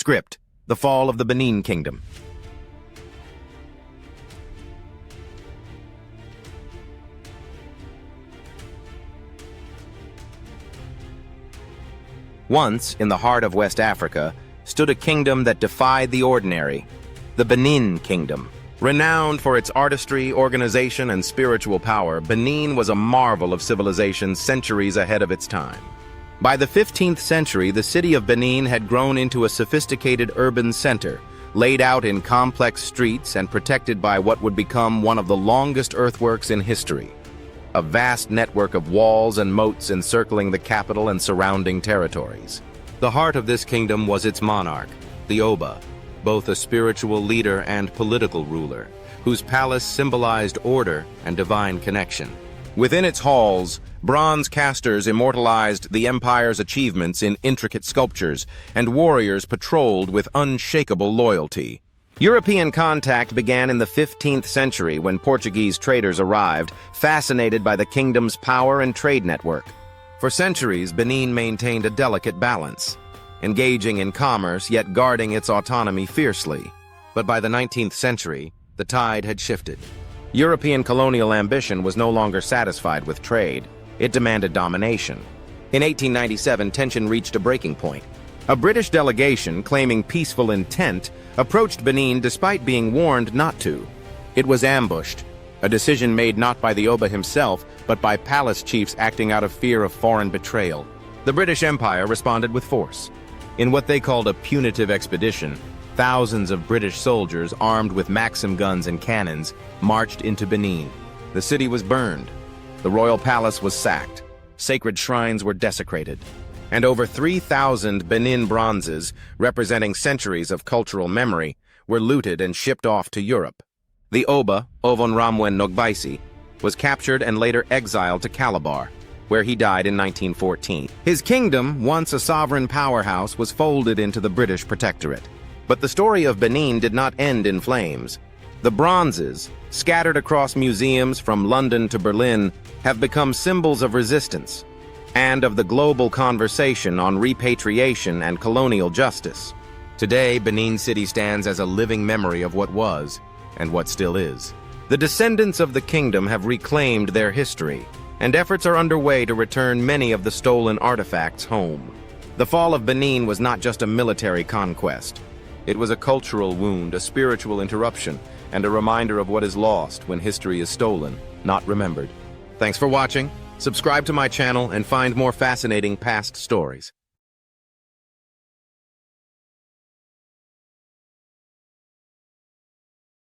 Script: The Fall of the Benin Kingdom. Once, in the heart of West Africa, stood a kingdom that defied the ordinary, the Benin Kingdom. Renowned for its artistry, organization, and spiritual power, Benin was a marvel of civilization centuries ahead of its time. By the 15th century, the city of Benin had grown into a sophisticated urban center, laid out in complex streets and protected by what would become one of the longest earthworks in history. A vast network of walls and moats encircling the capital and surrounding territories. The heart of this kingdom was its monarch, the Oba, both a spiritual leader and political ruler, whose palace symbolized order and divine connection. Within its halls, bronze casters immortalized the empire's achievements in intricate sculptures, and warriors patrolled with unshakable loyalty. European contact began in the 15th century when Portuguese traders arrived, fascinated by the kingdom's power and trade network. For centuries, Benin maintained a delicate balance, engaging in commerce yet guarding its autonomy fiercely. But by the 19th century, the tide had shifted. European colonial ambition was no longer satisfied with trade. It demanded domination. In 1897, tension reached a breaking point. A British delegation, claiming peaceful intent, approached Benin despite being warned not to. It was ambushed, a decision made not by the Oba himself, but by palace chiefs acting out of fear of foreign betrayal. The British Empire responded with force. In what they called a punitive expedition, thousands of British soldiers, armed with Maxim guns and cannons, marched into Benin. The city was burned. The royal palace was sacked. Sacred shrines were desecrated. And over 3,000 Benin bronzes, representing centuries of cultural memory, were looted and shipped off to Europe. The Oba, Ovonramwen Nogbaisi, was captured and later exiled to Calabar, where he died in 1914. His kingdom, once a sovereign powerhouse, was folded into the British protectorate. But the story of Benin did not end in flames. The bronzes, scattered across museums from London to Berlin, have become symbols of resistance and of the global conversation on repatriation and colonial justice. Today, Benin City stands as a living memory of what was and what still is. The descendants of the kingdom have reclaimed their history, and efforts are underway to return many of the stolen artifacts home. The fall of Benin was not just a military conquest. It was a cultural wound, a spiritual interruption, and a reminder of what is lost when history is stolen, not remembered. Thanks for watching. Subscribe to my channel and find more fascinating past stories.